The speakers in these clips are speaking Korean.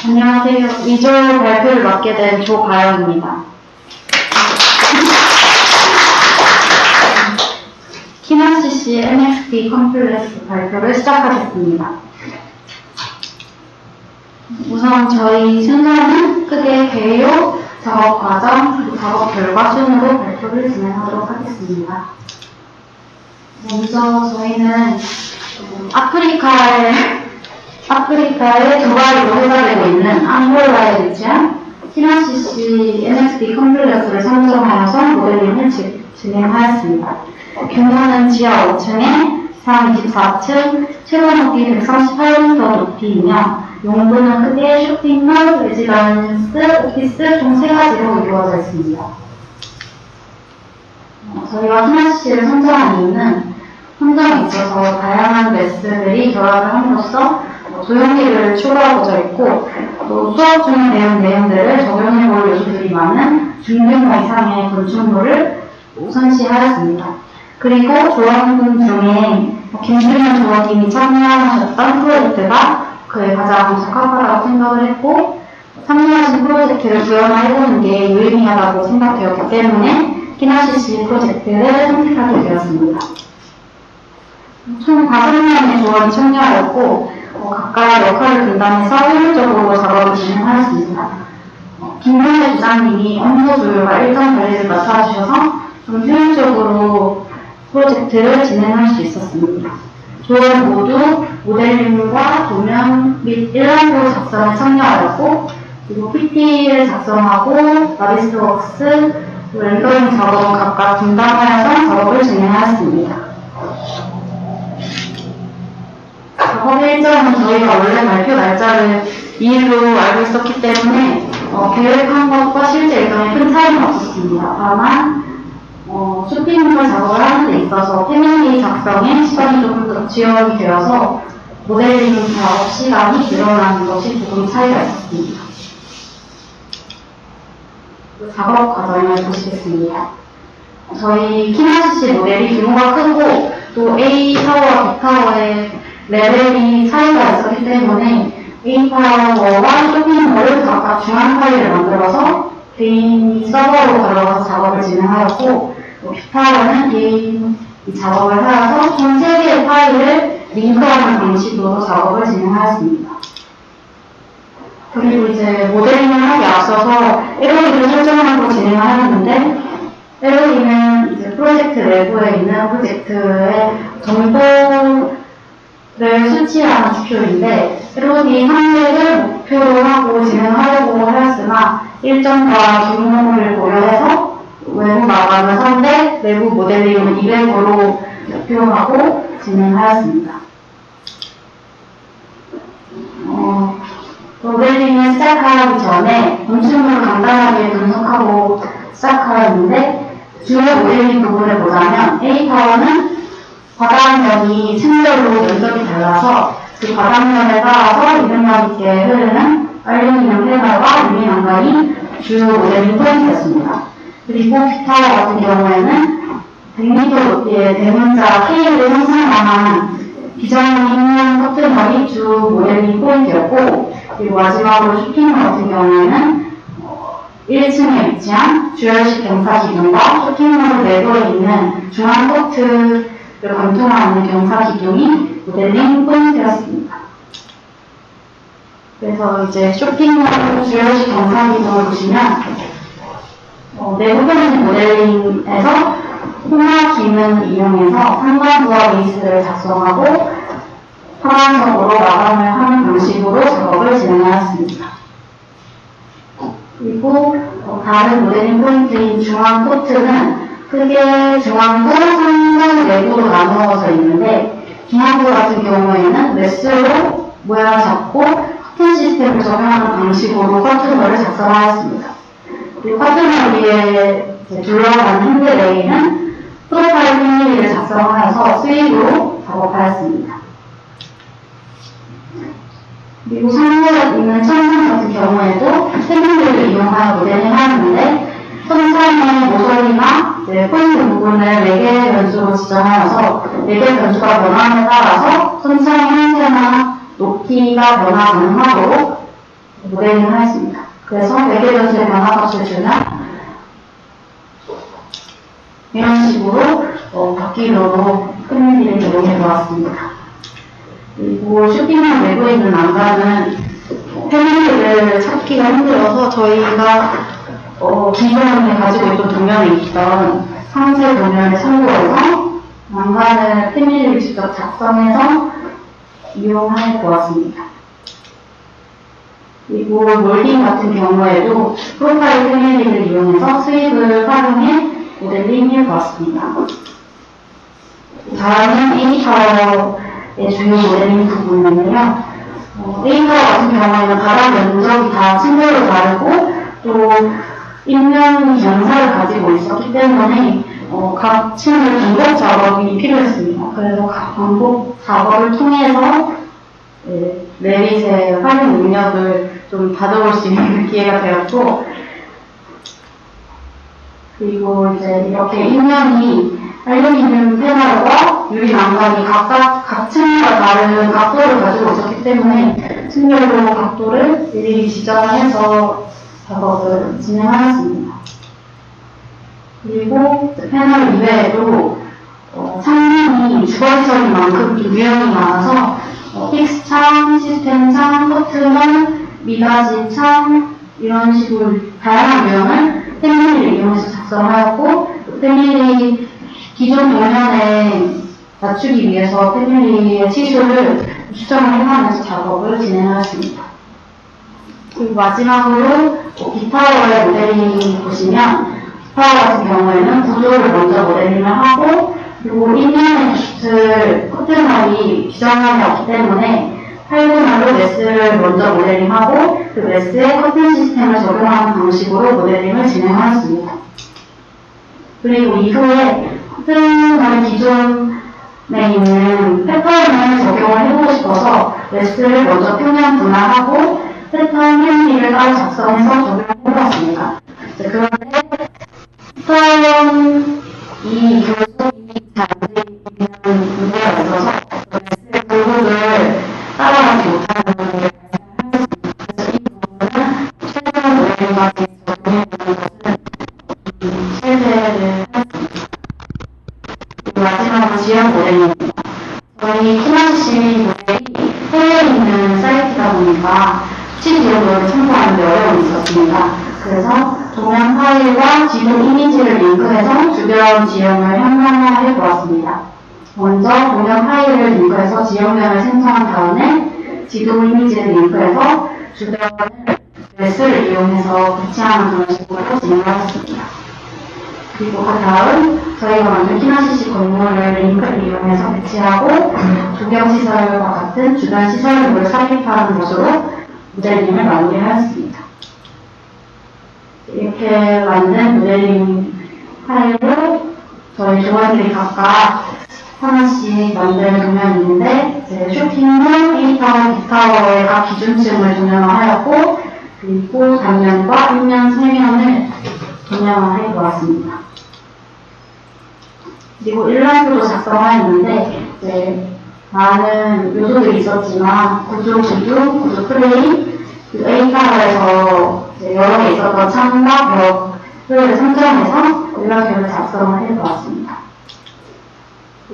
안녕하세요. 2조 발표를 맡게 된 조가영입니다. 키나CC MXP 컴플렉스 발표를 시작하겠습니다. 우선 저희 순서는 크게 개요, 작업 과정, 그리고 작업 결과 순으로 발표를 진행하도록 하겠습니다. 먼저 저희는 아프리카의 두바이로 회사되고 있는 앙골라에 위치한 키나CC MXP 컴플렉스를 선정하여서 모델링을 진행하였습니다. 규모는 지하 5층에 상 24층, 최고 높이 138m 높이이며 용도는 크게 쇼핑몰, 레지던스, 오피스 총 3가지로 이루어져 있습니다. 저희가 키나CC를 선정한 이유는 선정에 있어서 다양한 레슨들이 결합을 함으로써 조형기를 추구하고자 했고, 또 수업 중에 배운 내용들을 적용해볼 요소들이 많은 중규모 이상의 건축물을 우선시하였습니다. 그리고 조합분 중에 김준현 조합님이 참여하셨던 프로젝트가 그에 가장 적합하다고 생각을 했고, 참여하신 프로젝트를 구현해보는 게 유의미하다고 생각되었기 때문에 키나CC 프로젝트를 선택하게 되었습니다. 총 5명의 조합이 참여하였고, 각각 역할을 분담해서 효율적으로 작업을 진행하였습니다. 김동재 부장님이 업무 조율과 일정 관리를 맡아주셔서 좀 효율적으로 프로젝트를 진행할 수 있었습니다. 조합 모두 모델링과 도면 및 일환도 작성에 참여하였고, 그리고 PP를 작성하고 나비스웍스, 렌더링 작업은 각각 분담하여서 작업을 진행하였습니다. 작업 일정은 저희가 원래 발표 날짜를 2일로 알고 있었기 때문에 계획한 것과 실제 일정에 큰 차이는 없었습니다. 다만 쇼핑몰 작업을 하는 데 있어서 패밀리 작성에 시간이 조금 더 지연이 되어서 모델링 작업 시간이 늘어나는 것이 조금 차이가 있었습니다. 작업 과정을 보시겠습니다. 저희 키나CC 모델이 규모가 크고 또 A타워와 B타워의 레벨이 차이가 있었기 때문에 A타워와 쇼핑몰을 각각 중앙 파일을 만들어서 개인 서버로 가져가서 작업을 진행하였고, B타워는 개인 작업을 하여서 총 3개의 파일을 링크하는 방식으로 작업을 진행하였습니다. 그리고 이제 모델링을 하기 앞서서 LOD를 설정하고 진행을 하였는데, LOD는 이제 프로젝트 내부에 있는 프로젝트의 정보를 수치하는 지표인데, LOD 3획을 목표로 하고 진행하려고 하였으나 일정과 규모를 고려해서 외부 마감은 300, 내부 모델링은 200으로 목표하고 진행하였습니다. 모델링을 시작하기 전에 건축물을 간단하게 분석하고 시작하였는데, 주요 모델링 부분을 보자면 A타워는 바닥면이 층별로 면적이 달라서 그 바닥면에 따라서 이등변 있게 흐르는 알루미늄 패널과 유리난간이 주요 모델링 포인트였습니다. 그리고 B타워 같은 경우에는 100m 높이의 대문자 K를 형상화한 비정형 인형 커튼널이 주 모델링 포인트였고, 그리고 마지막으로 쇼핑몰 같은 경우에는 1층에 위치한 주열식 경사 기둥과 쇼핑몰 내부에 있는 중앙 코트를 관통하는 경사 기둥이 모델링 포인트였습니다. 그래서 이제 쇼핑몰 주열식 경사 기둥을 보시면 내부 편집 모델링에서 홍합 기능을 이용해서 상관부와 베이스를 작성하고 파란색으로 마감을 하는 방식으로 작업을 진행하였습니다. 그리고 다른 모델링 포인트인 중앙 코트는 크게 중앙부, 상부, 내부로 나누어져 있는데, 중앙부 같은 경우에는 메스로 모양을 잡고 커튼 시스템을 적용하는 방식으로 커튼을 작성하였습니다. 그리고 커튼을 위에 둘러가는 핸드레일은 프로파일 패밀리를 작성하여서 수익으로 작업하였습니다. 그리고 상부에 있는 천장 같은 경우에도 패밀리를 이용하여 모델링을 하였는데, 천장의 모서리나 포인트 부분을 4개의 변수로 지정하여서 4개의 변수가 변함에 따라서 천장의 형태나 높이가 변화 가능하도록 모델링을 하였습니다. 그래서 매개 변수의 변화값을 주면 이런 식으로 바퀴로도 패밀리를 이용해 보았습니다. 그리고 쇼핑몰 내부에 있는 난간은 패밀리를 찾기가 힘들어서 저희가 기존에 가지고 있던 도면에 있던 상세 도면을 참고해서 난간을 패밀리를 직접 작성해서 이용해 보았습니다. 그리고 몰딩 같은 경우에도 프로파일 패밀리를 이용해서 수입을 활용해 모델링 해보았습니다. 다음은 에이타워의 주요 모델링 부분인데요. 에이타워 같은 경우에는 바닥 면적이 다 층별로 다르고 또 인면 경사를 가지고 있었기 때문에 각 층을 반복 작업이 필요했습니다. 그래서 각 반복 작업을 통해서 레빗의 활용 능력을 좀 받아볼 수 있는 기회가 되었고, 그리고 이제 이렇게 인면이 알루미늄 패널과 유리 난간이 각각 각 층마다 다른 각도를 가지고 있었기 때문에 층별로 각도를 일일이 지정해서 작업을 진행하였습니다. 그리고 패널 이외에도 창문이 주거시설인 만큼 유형이 많아서 픽스창, 시스템창, 커튼원, 미닫이 창 이런 식으로 다양한 유형을 패밀리를 이용해서 작성하였고 패밀리 기존 도면에 맞추기 위해서 패밀리의 치수를 수정을 해가면서 작업을 진행하였습니다. 그리고 마지막으로 빅타워의 모델링 보시면 빅타워 같은 경우에는 구조를 먼저 모델링을 하고 그리고 인면의 깃을 커튼널이 비정함이 없기 때문에 8분할로 메스를 먼저 모델링하고 그 메스에 커튼 시스템을 적용하는 방식으로 모델링을 진행하였습니다. 그리고 이후에 커튼널 기존에 있는 패턴을 적용을 해보고 싶어서 메스를 먼저 표면 분할하고 패턴 패밀리를 따로 작성해서 적용을 해보았습니다. 그런데 패턴이 교섭이 잘 안되는 문제가 있어서 메스의 굴곡을 따라가지 못하는 문제가 발생했습니다. 그래서 이 부분은 최종 모델링까지 적용해보는 것은 실패를 했습니다. 마지막으로 지연 모델링입니다. 저희 키나시 모델이 해외에 있는 사이트다 보니까 수치 지역을 참고하는 데 어려움이 있었습니다. 그래서 도면 파일과 지도 이미지를 링크해서 주변 지형을 현상화해 보았습니다. 먼저 도면 파일을 링크해서 지형면을 생성한 다음에 지도 이미지를 링크해서 주변을 메스를 이용해서 배치하는 그런 식으로 진행하였습니다. 그리고 그 다음 저희가 만든 키나시시 건물을 링크를 이용해서 배치하고 조경시설과 같은 주변 시설물을 삽입하는 것으로 모델링을 마무리하였습니다. 이렇게 만든 모델링 파일로 저희 조원들이 각각 하나씩 만든 도면이 있는데 쇼핑몰, A타워, B타워의 각 기준층을 도면화하였고 그리고 단면과 인면 3면을 도면화해 보았습니다. 그리고 일라인표도 작성하였는데 많은 요소들이 있었지만 구조 기둥, 구조 프레임, A타워에서 여러 개 있었던 창과 벽을 선정해서 일라인표를 작성을 해보았습니다.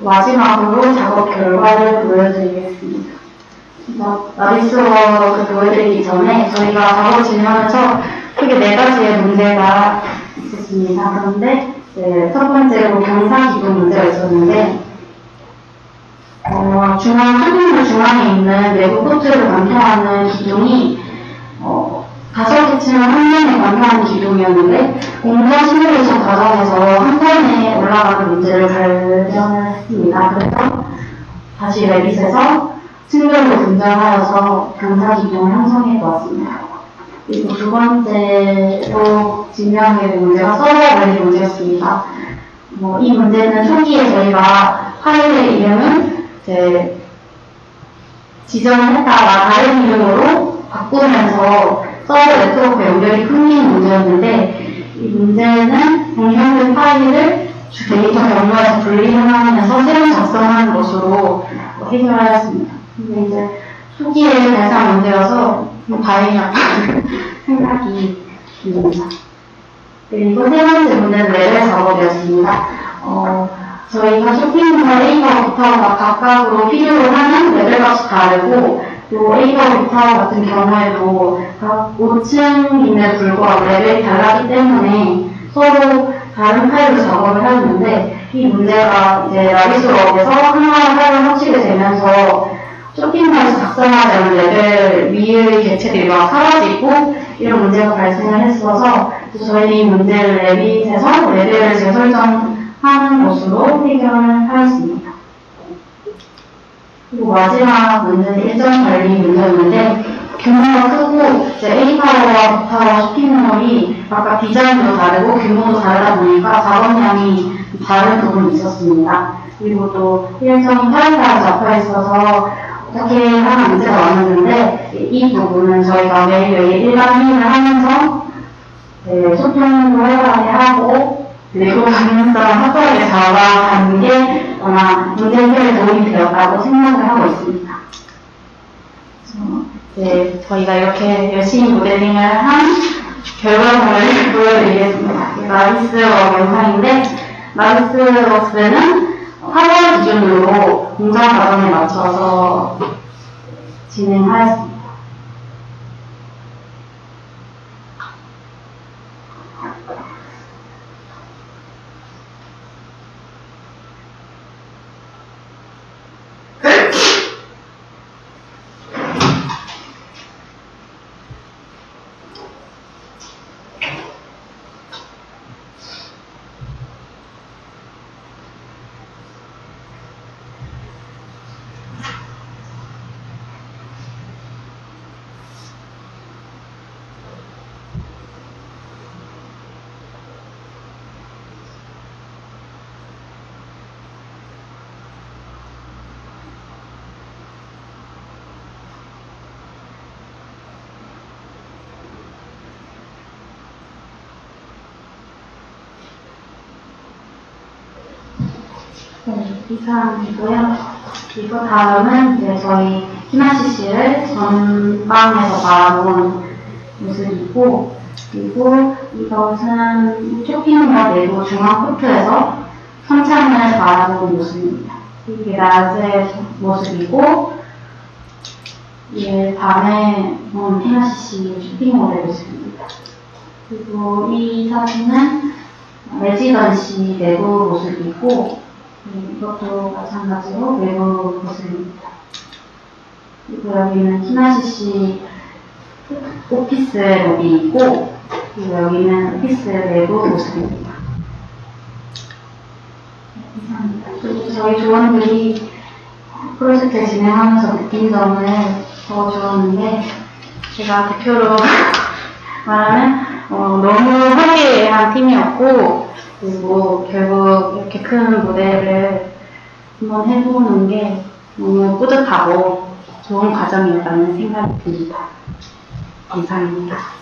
마지막으로 작업 결과를 보여드리겠습니다. 나비스워크를 보여드리기 전에 저희가 작업을 진행하면서 크게 4가지의 문제가 있었습니다. 그런데 첫 번째로 경사 기둥 문제가 있었는데 쇼핑몰 중앙에 있는 내부 포트를 관통하는 기둥이 5개 층을 한 면에 관통하는 기둥이었는데 공정 시뮬레이션 과정에서 한 번에 올라가는 문제를 발견했습니다. 그래서 다시 레빗에서 층별로 분장하여서 경사 기둥을 형성해 보았습니다. 그리고 두 번째로 증명하게 된 문제가 서버 관리 문제였습니다. 이 문제는 초기에 저희가 파일의 이름은 지정을 했다가 다른 이름으로 바꾸면서 서버 네트워크 연결이 끊기는 문제였는데 이 문제는 동영상 파일을 주 데이터 경로에서 분리하면서 새로 작성하는 것으로 해결하였습니다. 근데 이제 초기에 발생한 문제여서 다행이었다는 생각이 듭니다. 그리고 세 번째 문제는 레벨 작업이었습니다. 저희가 쇼핑몰 A와 B타워 각각으로 필요로 하는 레벨 값이 다르고, 또 A와 B타워 같은 경우에도 각 5층임에도 불구하고 레벨이 달랐기 때문에 서로 다른 파일로 작업을 하였는데, 이 문제가 이제 라비스업에서 하나의 파일을 합치게 되면서 쇼핑몰에서 작성하지 않은 레벨 위의 객체들이 막 사라지고 이런 문제가 발생을 했어서 저희는 이 문제를 레빗에서 레벨을 재설정하는 것으로 해결을 하였습니다. 그리고 마지막 문제는 일정 관리 문제였는데, 규모가 크고 이제 A타워와 B타워 쇼핑몰이 각각 디자인도 다르고 규모도 다르다 보니까 작업량이 다른 부분이 있었습니다. 그리고 또 일정이 파일까지 잡혀 있어서 어떻게 하면 문제가 많았는데, 이 부분은 저희가 매일매일 일반 회의를 하면서 소통도 활발하게 하고, 그리고 가능성 확보하게 잡아가는 게 아마 문제 해결에 도움이 되었다고 생각을 하고 있습니다. 저희가 이렇게 열심히 모델링을 한 결과물을 보여드리겠습니다. 라비스웍 영상인데, 라비스웍스는 8월 기준으로 공정 과정에 맞춰서 진행하였습니다. 이상이고요. 그리고 다음은 이제 저희 키나시시를 전방에서 바라본 모습이고, 그리고 이것은 쇼핑몰 내부 중앙 코트에서 선창을 바라본 모습입니다. 이게 낮의 모습이고, 이게 밤에 본 키나시시 쇼핑몰의 모습입니다. 그리고 이 사진은 레지던시 내부 모습이고, 이것도 마찬가지로 내부 모습입니다. 그리고 여기는 키나시시 오피스 роб이 있고, 그리고 여기는 오피스 내부 모습입니다. 감사합니다. 그리고 저희 조원들이 프로젝트를 진행하면서 느낀 점을 적어주었는 게, 제가 대표로 말하면 너무 화기애애한 팀이었고, 그리고 결국 이렇게 큰 무대를 한번 해보는 게 너무 뿌듯하고 좋은 과정이었다는 생각이 듭니다. 이상입니다.